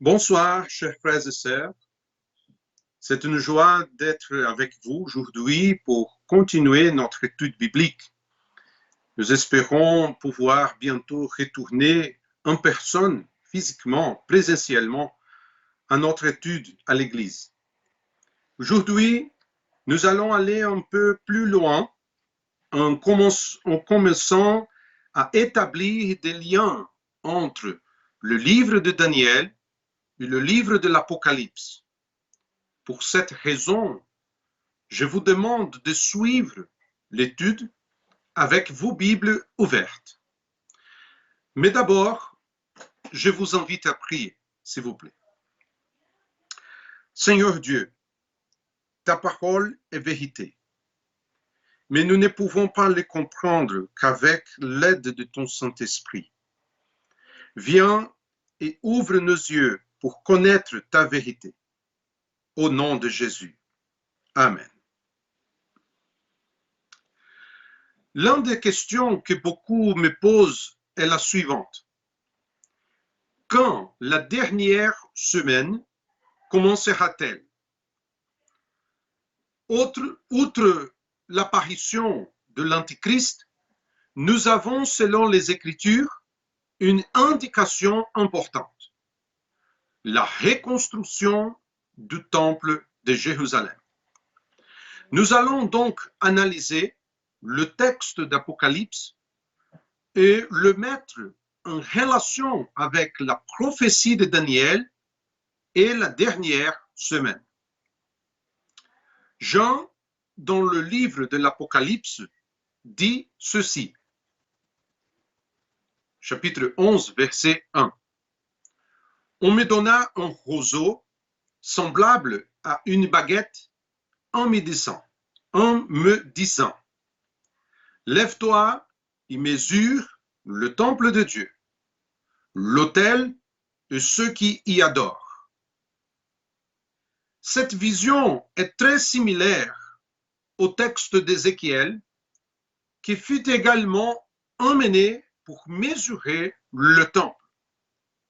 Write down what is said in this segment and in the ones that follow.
Bonsoir, chers frères et sœurs. C'est une joie d'être avec vous aujourd'hui pour continuer notre étude biblique. Nous espérons pouvoir bientôt retourner en personne, physiquement, présentiellement, à notre étude à l'Église. Aujourd'hui, nous allons aller un peu plus loin en commençant à établir des liens entre le livre de Daniel et le livre de l'Apocalypse. Pour cette raison, je vous demande de suivre l'étude avec vos Bibles ouvertes. Mais d'abord, je vous invite à prier, s'il vous plaît. Seigneur Dieu, ta parole est vérité, mais nous ne pouvons pas les comprendre qu'avec l'aide de ton Saint-Esprit. Viens et ouvre nos yeux pour connaître ta vérité. Au nom de Jésus. Amen. L'une des questions que beaucoup me posent est la suivante. Quand la dernière semaine commencera-t-elle? Outre l'apparition de l'Antichrist, nous avons, selon les Écritures, une indication importante. La reconstruction du temple de Jérusalem. Nous allons donc analyser le texte d'Apocalypse et le mettre en relation avec la prophétie de Daniel et la dernière semaine. Jean, dans le livre de l'Apocalypse, dit ceci. Chapitre 11, verset 1. On me donna un roseau semblable à une baguette en me disant, lève-toi et mesure le temple de Dieu, l'autel et ceux qui y adorent. Cette vision est très similaire au texte d'Ézéchiel qui fut également emmené pour mesurer le temple,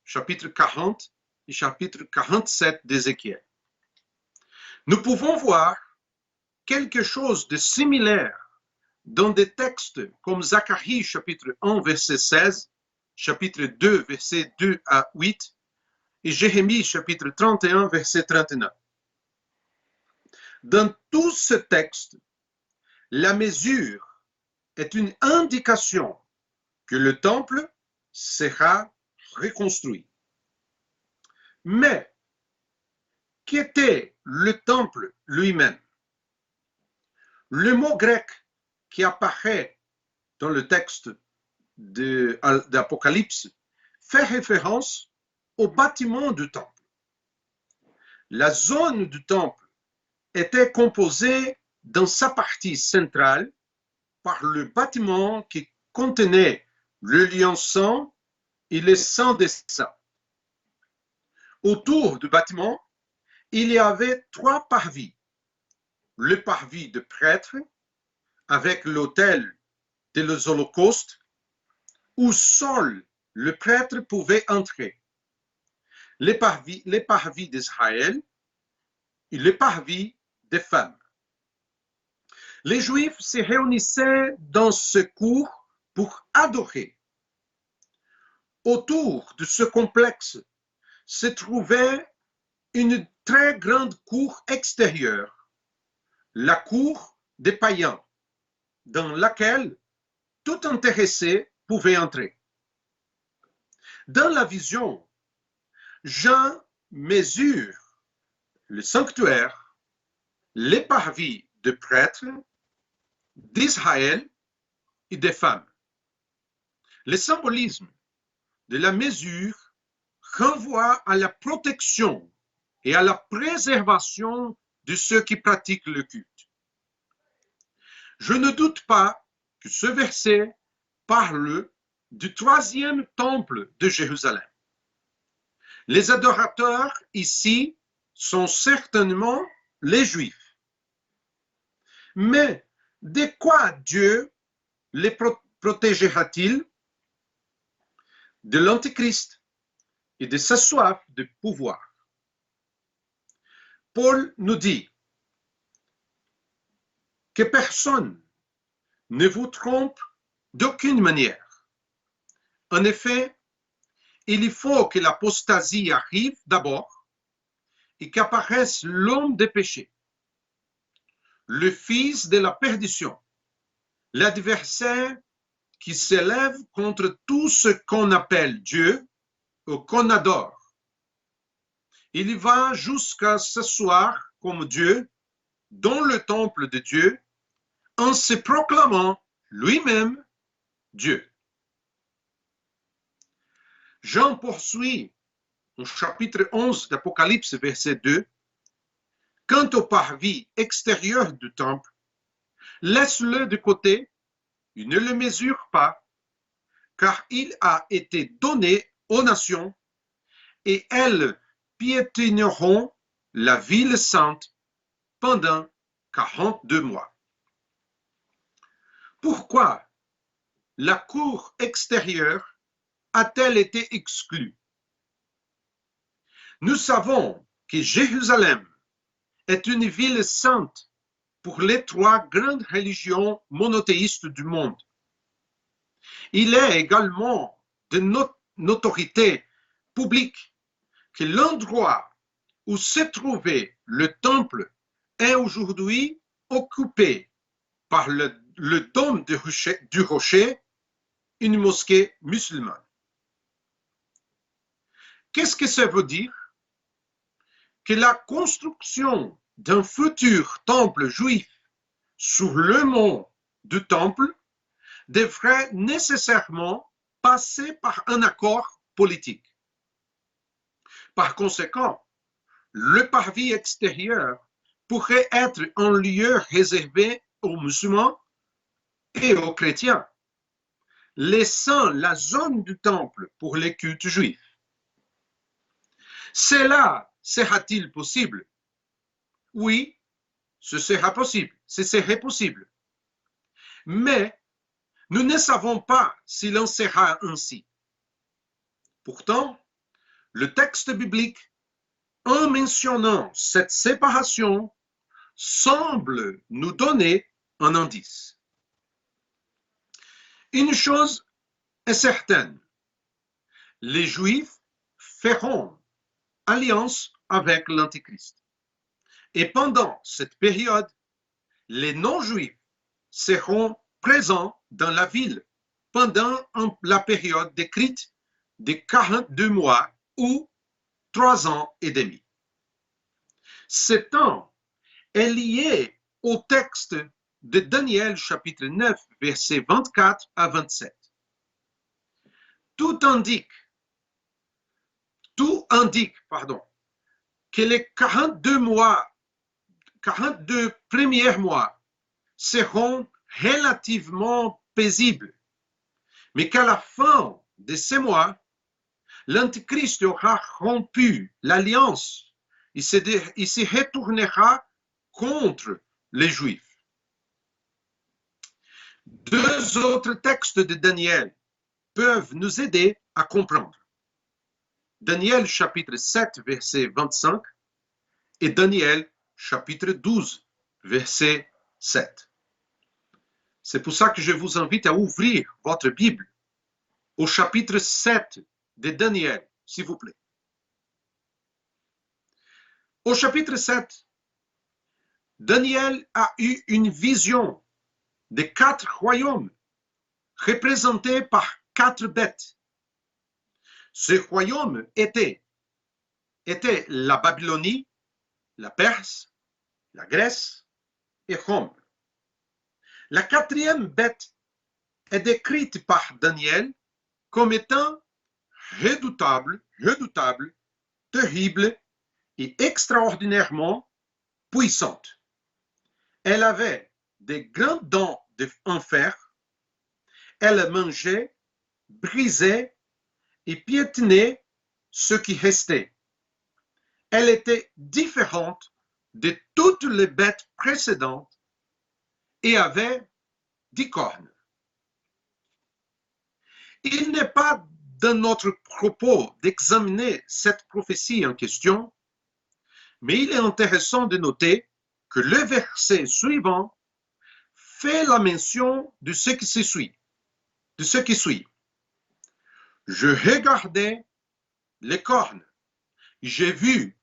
chapitre 40 et chapitre 47 d'Ézéchiel. Nous pouvons voir quelque chose de similaire dans des textes comme Zacharie, chapitre 1, verset 16, chapitre 2, verset 2 à 8, et Jérémie, chapitre 31, verset 39. Dans tout ce texte, la mesure est une indication que le temple sera reconstruit. Mais, qu'était le temple lui-même? Le mot grec qui apparaît dans le texte d'Apocalypse fait référence au bâtiment du temple. La zone du temple était composée dans sa partie centrale par le bâtiment qui contenait le lieu saint et les saints des saints. Autour du bâtiment, il y avait 3 parvis. Le parvis de prêtres, avec l'autel des holocaustes, où seul le prêtre pouvait entrer. Les parvis d'Israël et les parvis des femmes. Les Juifs se réunissaient dans ce cour pour adorer. Autour de ce complexe se trouvait une très grande cour extérieure, la cour des païens, dans laquelle tout intéressé pouvait entrer. Dans la vision, Jean mesure le sanctuaire, les parvis de prêtres, d'Israël et des femmes. Le symbolisme de la mesure renvoie à la protection et à la préservation de ceux qui pratiquent le culte. Je ne doute pas que ce verset parle du 3e temple de Jérusalem. Les adorateurs ici sont certainement les Juifs. Mais de quoi Dieu les protégera-t-il? De l'Antichrist, et de sa soif de pouvoir. Paul nous dit que personne ne vous trompe d'aucune manière. En effet, il faut que l'apostasie arrive d'abord et qu'apparaisse l'homme des péchés, le fils de la perdition, l'adversaire qui s'élève contre tout ce qu'on appelle Dieu ou qu'on adore. Il va jusqu'à s'asseoir comme Dieu dans le temple de Dieu en se proclamant lui-même Dieu. Jean poursuit au chapitre 11 d'Apocalypse, verset 2. Quant au parvis extérieur du temple, laisse-le de côté, il ne le mesure pas, car il a été donné aux nations et elles piétineront la ville sainte pendant 42 mois. Pourquoi la cour extérieure a-t-elle été exclue? Nous savons que Jérusalem est une ville sainte pour les trois grandes religions monothéistes du monde. Il est également de notoriété publique que l'endroit où se trouvait le temple est aujourd'hui occupé par le dôme du rocher, une mosquée musulmane. Qu'est-ce que ça veut dire? Que la construction d'un futur temple juif sur le mont du temple devrait nécessairement passer par un accord politique. Par conséquent, le parvis extérieur pourrait être un lieu réservé aux musulmans et aux chrétiens, laissant la zone du temple pour les cultes juifs. Cela sera-t-il possible? Oui, ce serait possible. Mais nous ne savons pas s'il en sera ainsi. Pourtant, le texte biblique, en mentionnant cette séparation, semble nous donner un indice. Une chose est certaine, les Juifs feront alliance avec l'Antichrist. Et pendant cette période, les non-Juifs seront présents dans la ville pendant la période décrite de 42 mois ou 3 ans et demi. Ce temps est lié au texte de Daniel chapitre 9, versets 24 à 27. Tout indique que les 42 premiers mois seront relativement paisibles, mais qu'à la fin de ces mois, l'Antichrist aura rompu l'alliance, il se retournera contre les Juifs. Deux autres textes de Daniel peuvent nous aider à comprendre. Daniel chapitre 7, verset 25 et Daniel chapitre 12, verset 7. C'est pour ça que je vous invite à ouvrir votre Bible au chapitre 7 de Daniel, s'il vous plaît. Au chapitre 7, Daniel a eu une vision de 4 royaumes représentés par 4 bêtes. Ces royaumes étaient la Babylonie, la Perse, la Grèce et Rome. La 4e bête est décrite par Daniel comme étant redoutable, terrible et extraordinairement puissante. Elle avait des grandes dents en fer, elle mangeait, brisait et piétinait ce qui restait. Elle était différente de toutes les bêtes précédentes et avait 10 cornes. Il n'est pas dans notre propos d'examiner cette prophétie en question, mais il est intéressant de noter que le verset suivant fait la mention de ce qui suit. Je regardais les cornes. J'ai vu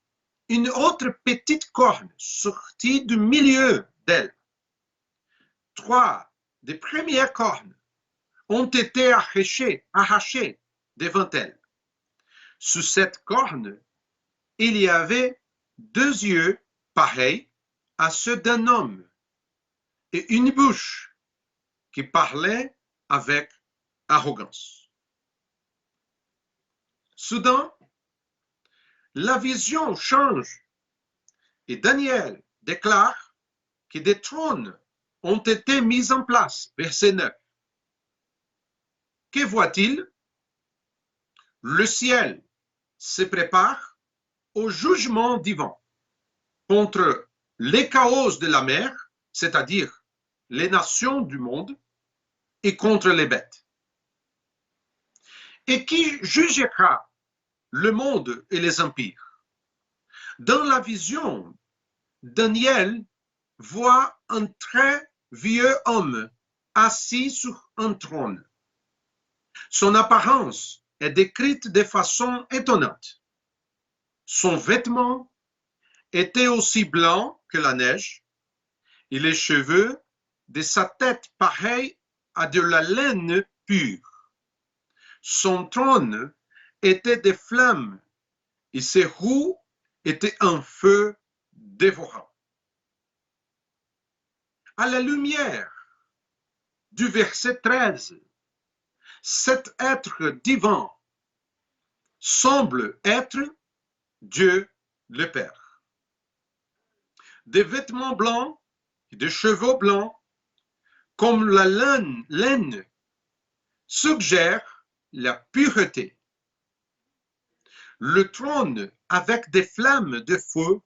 une autre petite corne sortie du milieu d'elle. 3 des premières cornes ont été arrachées devant elle. Sous cette corne, il y avait 2 yeux pareils à ceux d'un homme et une bouche qui parlait avec arrogance. Soudain, la vision change et Daniel déclare que des trônes ont été mis en place. Verset 9. Que voit-il? Le ciel se prépare au jugement divin contre les chaos de la mer, c'est-à-dire les nations du monde, et contre les bêtes. Et qui jugera le monde et les empires? Dans la vision, Daniel voit un très vieux homme assis sur un trône. Son apparence est décrite de façon étonnante. Son vêtement était aussi blanc que la neige et les cheveux de sa tête pareils à de la laine pure. Son trône était des flammes et ses roues étaient un feu dévorant. À la lumière du verset 13, cet être divin semble être Dieu le Père. Des vêtements blancs et des cheveux blancs, comme la laine, suggère la pureté. Le trône avec des flammes de feu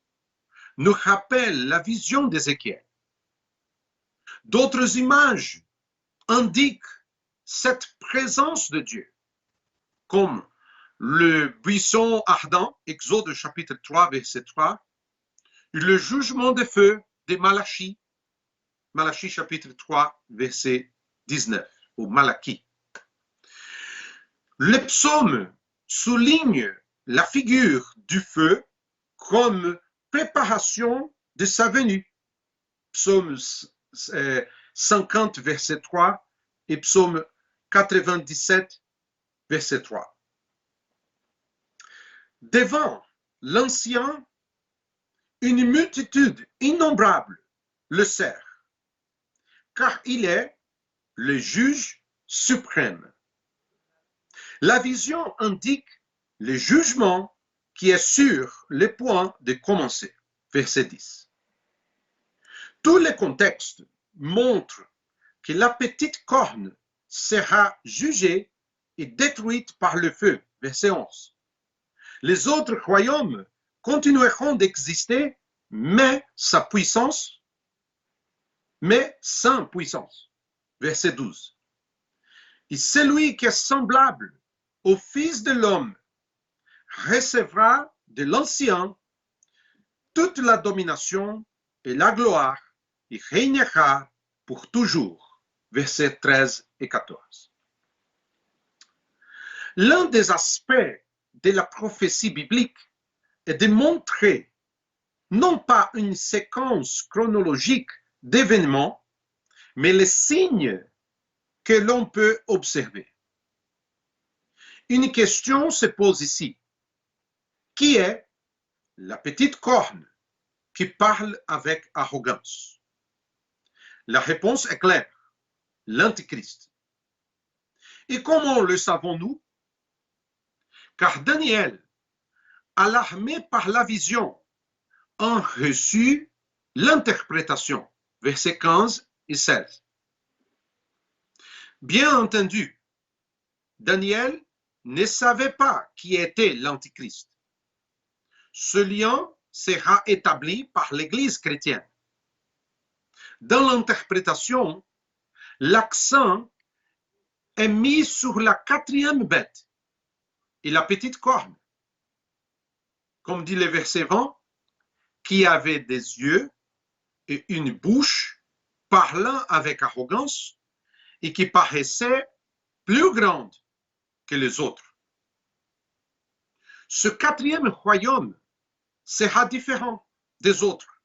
nous rappelle la vision d'Ézéchiel. D'autres images indiquent cette présence de Dieu, comme le buisson ardent, Exode chapitre 3, verset 3, et le jugement de feu de Malachie, Malachie chapitre 3, verset 19, ou Malachie. Le psaume souligne la figure du feu comme préparation de sa venue. Psaume 50, verset 3 et psaume 97, verset 3. Devant l'ancien, une multitude innombrable le sert, car il est le juge suprême. La vision indique le jugement qui est sur le point de commencer. Verset 10. Tous les contextes montrent que la petite corne sera jugée et détruite par le feu. Verset 11. Les autres royaumes continueront d'exister, mais sans puissance. Verset 12. Et celui qui est semblable au Fils de l'homme recevra de l'Ancien toute la domination et la gloire et régnera pour toujours. Versets 13 et 14. L'un des aspects de la prophétie biblique est de montrer non pas une séquence chronologique d'événements, mais les signes que l'on peut observer. Une question se pose ici. Qui est la petite corne qui parle avec arrogance? La réponse est claire. L'Antichrist. Et comment le savons-nous? Car Daniel, alarmé par la vision, a reçu l'interprétation. Versets 15 et 16. Bien entendu, Daniel ne savait pas qui était l'Antichrist. Ce lien sera établi par l'Église chrétienne. Dans l'interprétation, l'accent est mis sur la 4e bête et la petite corne, comme dit le verset 20, qui avait des yeux et une bouche, parlant avec arrogance et qui paraissait plus grande que les autres. Ce quatrième royaume sera différent des autres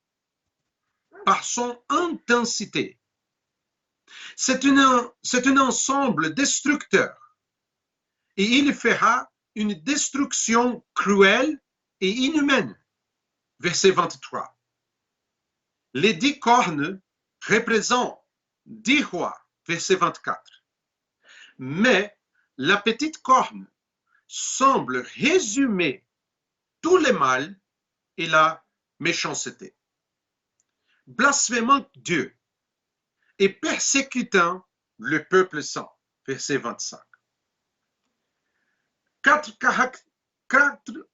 par son intensité. C'est un ensemble destructeur et il fera une destruction cruelle et inhumaine. Verset 23. Les 10 cornes représentent 10 rois. Verset 24. Mais la petite corne semble résumer tout le mal et la méchanceté. Blasphémant Dieu et persécutant le peuple saint. Verset 25. Quatre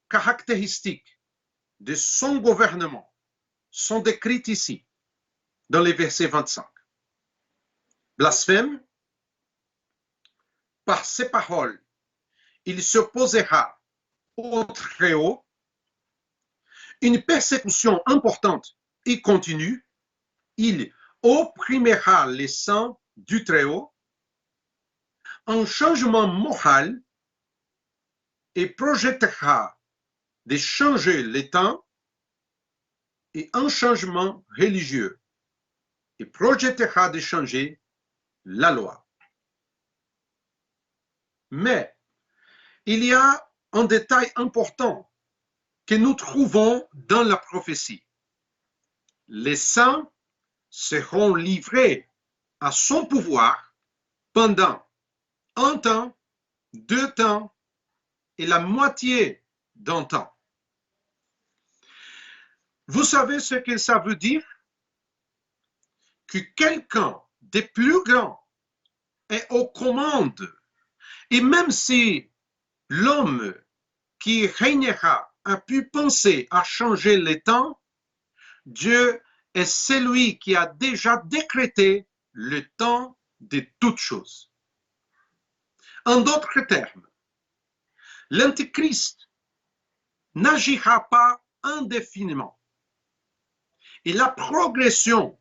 caractéristiques de son gouvernement sont décrites ici, dans les versets 25. Blasphème, par ses paroles, il s'opposera au Très-Haut. Une persécution importante et continue, il opprimera les saints du Très-Haut. Un changement moral et projettera de changer les temps et un changement religieux et projettera de changer la loi. Mais il y a un détail important que nous trouvons dans la prophétie. Les saints seront livrés à son pouvoir pendant un temps, 2 temps et la moitié d'un temps. Vous savez ce que ça veut dire? Que quelqu'un de plus grand est aux commandes. Et même si l'homme qui régnera a pu penser à changer les temps, Dieu est celui qui a déjà décrété le temps de toutes choses. En d'autres termes, l'Antichrist n'agira pas indéfiniment. Et la progression,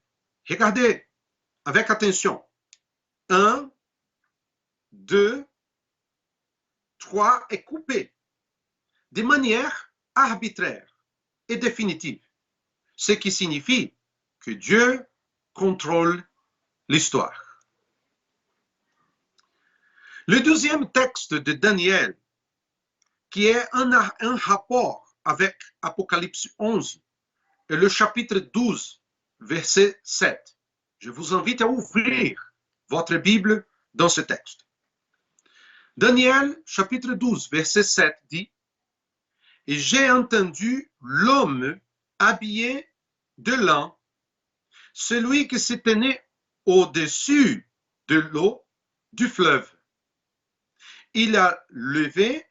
regardez avec attention, 1, 2, 3 est coupée de manière arbitraire et définitive, ce qui signifie que Dieu contrôle l'histoire. Le deuxième texte de Daniel, qui est un rapport avec Apocalypse 11 et le chapitre 12, verset 7. Je vous invite à ouvrir votre Bible dans ce texte. Daniel, chapitre 12, verset 7 dit « Et j'ai entendu l'homme habillé de lin, celui qui se tenait au-dessus de l'eau du fleuve. Il a levé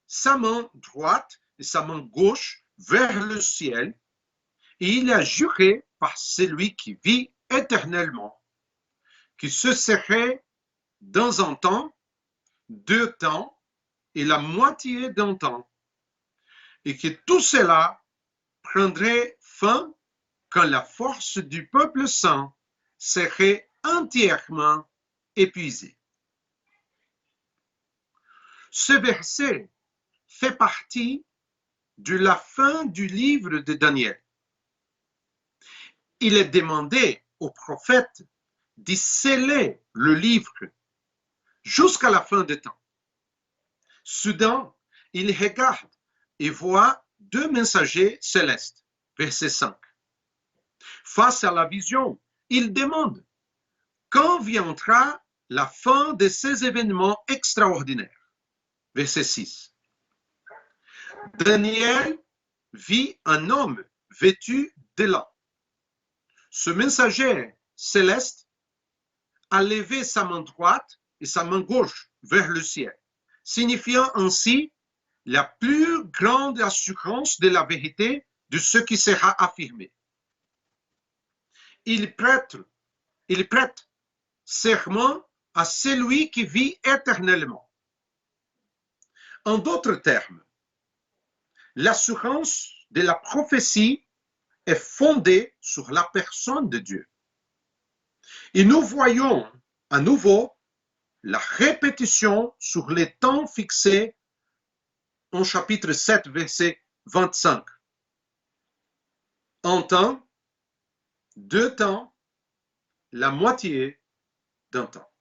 sa main droite et sa main gauche vers le ciel, et il a juré par celui qui vit éternellement, qui se serait dans un temps, 2 temps et la moitié d'un temps, et que tout cela prendrait fin quand la force du peuple saint serait entièrement épuisée. Ce verset fait partie de la fin du livre de Daniel. Il est demandé au prophète de sceller le livre jusqu'à la fin des temps. Soudain, il regarde et voit 2 messagers célestes. Verset 5. Face à la vision, il demande quand viendra la fin de ces événements extraordinaires. Verset 6. Daniel vit un homme vêtu de lin. Ce messager céleste a levé sa main droite et sa main gauche vers le ciel, signifiant ainsi la plus grande assurance de la vérité de ce qui sera affirmé. Il prête serment à celui qui vit éternellement. En d'autres termes, l'assurance de la prophétie est fondée sur la personne de Dieu. Et nous voyons à nouveau la répétition sur les temps fixés en chapitre 7, verset 25. Un temps, 2 temps, la moitié d'un temps.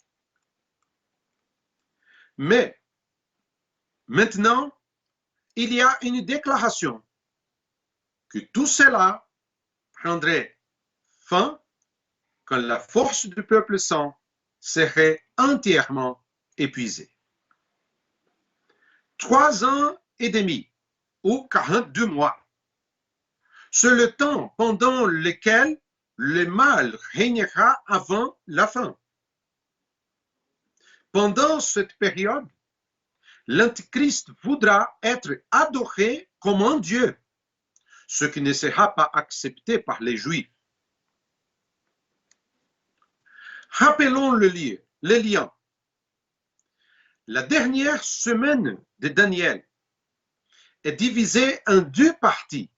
Mais maintenant, il y a une déclaration que tout cela prendrait fin quand la force du peuple saint serait entièrement épuisée. 3 ans et demi ou 42 mois, c'est le temps pendant lequel le mal régnera avant la fin. Pendant cette période, l'Antichrist voudra être adoré comme un Dieu, ce qui ne sera pas accepté par les Juifs. Rappelons le lien. La dernière semaine de Daniel est divisée en 2 parties.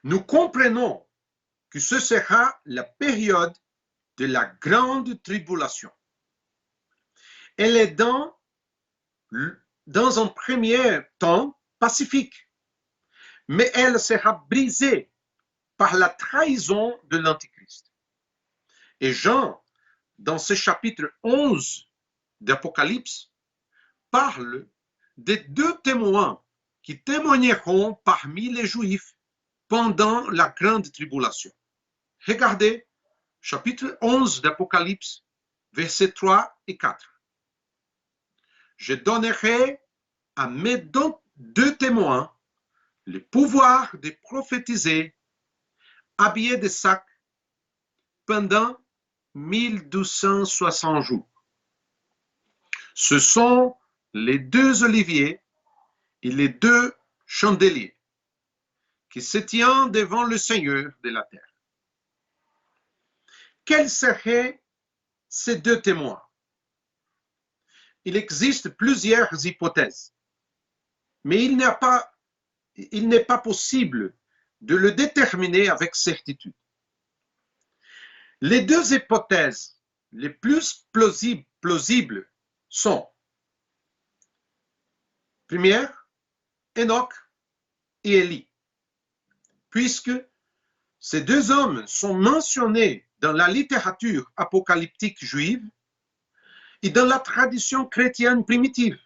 Nous comprenons que ce sera la période de la grande tribulation. Elle est dans un premier temps pacifique, mais elle sera brisée par la trahison de l'Antichrist. Et Jean, dans ce chapitre 11 d'Apocalypse, parle des 2 témoins qui témoigneront parmi les Juifs pendant la grande tribulation. Regardez, chapitre 11 d'Apocalypse, versets 3 et 4. Je donnerai à mes 2 témoins le pouvoir de prophétiser habillés de sacs pendant 1260 jours. Ce sont les 2 oliviers et les 2 chandeliers qui se tiennent devant le Seigneur de la terre. Quels seraient ces 2 témoins? Il existe plusieurs hypothèses, mais il n'est pas possible de le déterminer avec certitude. Les 2 hypothèses les plus plausibles sont: première, Enoch et Élie, puisque ces 2 hommes sont mentionnés dans la littérature apocalyptique juive et dans la tradition chrétienne primitive.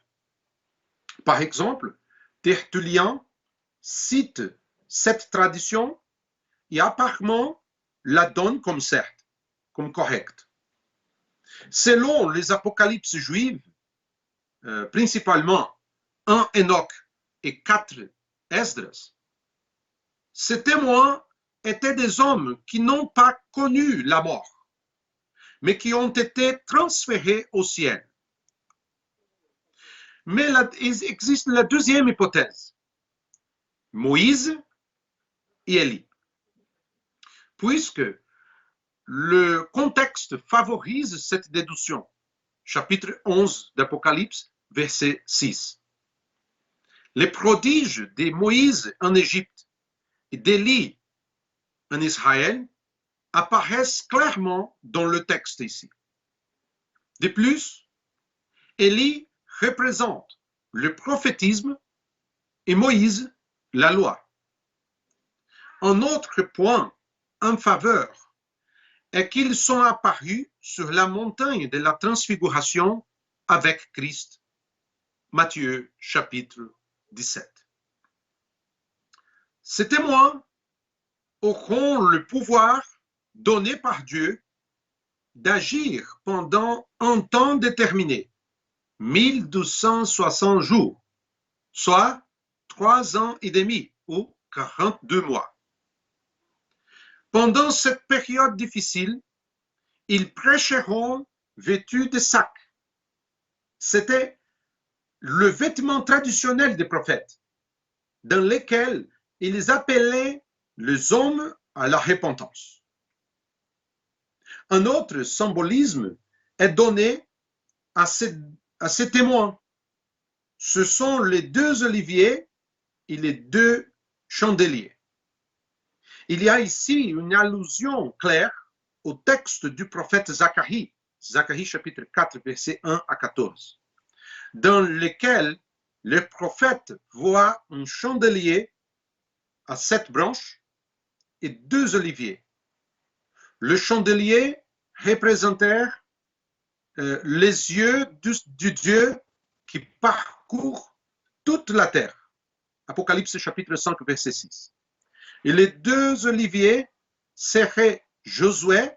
Par exemple, Tertullien cite cette tradition et apparemment la donne comme certes, comme correcte. Selon les apocalypses juives, principalement 1 Enoch et 4 Esdras, ces témoins étaient des hommes qui n'ont pas connu la mort, mais qui ont été transférés au ciel. Mais il existe la deuxième hypothèse, Moïse et Élie, puisque le contexte favorise cette déduction. Chapitre 11 d'Apocalypse, verset 6. Les prodiges de Moïse en Égypte et d'Élie en Israël apparaissent clairement dans le texte ici. De plus, Élie représente le prophétisme et Moïse la loi. Un autre point en faveur est qu'ils sont apparus sur la montagne de la transfiguration avec Christ. Matthieu chapitre 17. Ces témoins auront le pouvoir donné par Dieu d'agir pendant un temps déterminé, 1260 jours, soit 3 ans et demi ou 42 mois. Pendant cette période difficile, ils prêcheront vêtus de sacs. C'était le vêtement traditionnel des prophètes, dans lequel ils appelaient les hommes à la repentance. Un autre symbolisme est donné à ces témoins. ce sont les deux oliviers et les deux chandeliers. Il y a ici une allusion claire au texte du prophète Zacharie, Zacharie chapitre 4, versets 1 à 14, dans lequel le prophète voit un chandelier à 7 branches et 2 oliviers. Le chandelier représentait les yeux du Dieu qui parcourt toute la terre. Apocalypse chapitre 5, verset 6. Et les 2 oliviers seraient Josué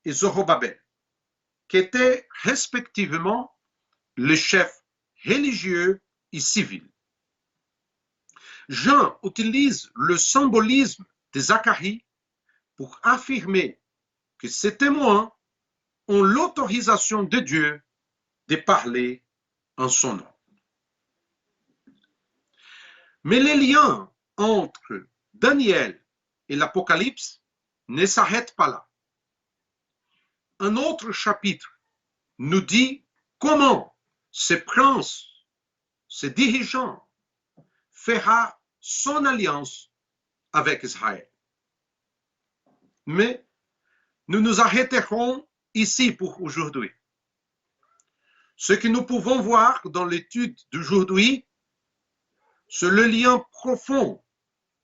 et Zorobabel, qui étaient respectivement les chefs religieux et civils. Jean utilise le symbolisme de Zacharie pour affirmer que ces témoins ont l'autorisation de Dieu de parler en son nom. Mais les liens entre Daniel et l'Apocalypse ne s'arrêtent pas là. Un autre chapitre nous dit comment ce prince, ce dirigeant, fera son alliance avec Israël. Mais nous nous arrêterons ici pour aujourd'hui. Ce que nous pouvons voir dans l'étude d'aujourd'hui, c'est le lien profond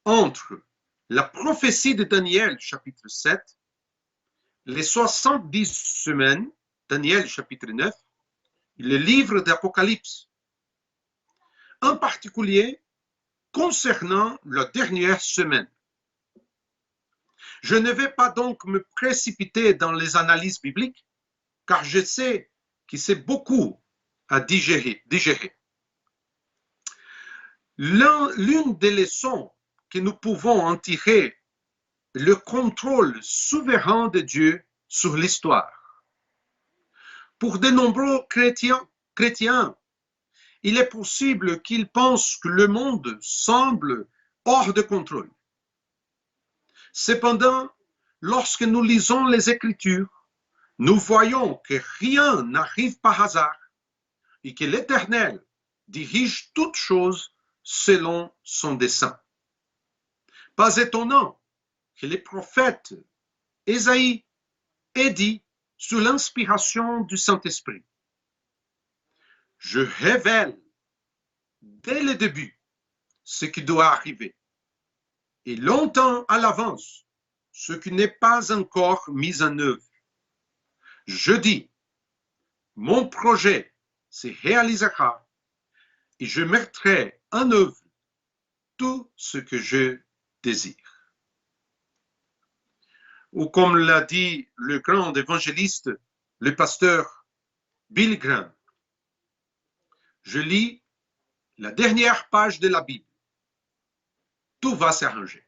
entre la prophétie de Daniel, chapitre 7, les 70 semaines, Daniel, chapitre 9, et le livre d'Apocalypse, en particulier concernant la dernière semaine. Je ne vais pas donc me précipiter dans les analyses bibliques, car je sais que c'est beaucoup à digérer. L'une des leçons que nous pouvons en tirer, le contrôle souverain de Dieu sur l'histoire. Pour de nombreux chrétiens, il est possible qu'ils pensent que le monde semble hors de contrôle. Cependant, lorsque nous lisons les Écritures, nous voyons que rien n'arrive par hasard et que l'Éternel dirige toutes choses selon son dessein. Pas étonnant que les prophètes Ésaïe ait dit sous l'inspiration du Saint-Esprit: je révèle dès le début ce qui doit arriver et longtemps à l'avance ce qui n'est pas encore mis en œuvre. Je dis, mon projet se réalisera et je mettrai en œuvre tout ce que je désire. Ou comme l'a dit le grand évangéliste, le pasteur Billy Graham, je lis la dernière page de la Bible. Tout va s'arranger.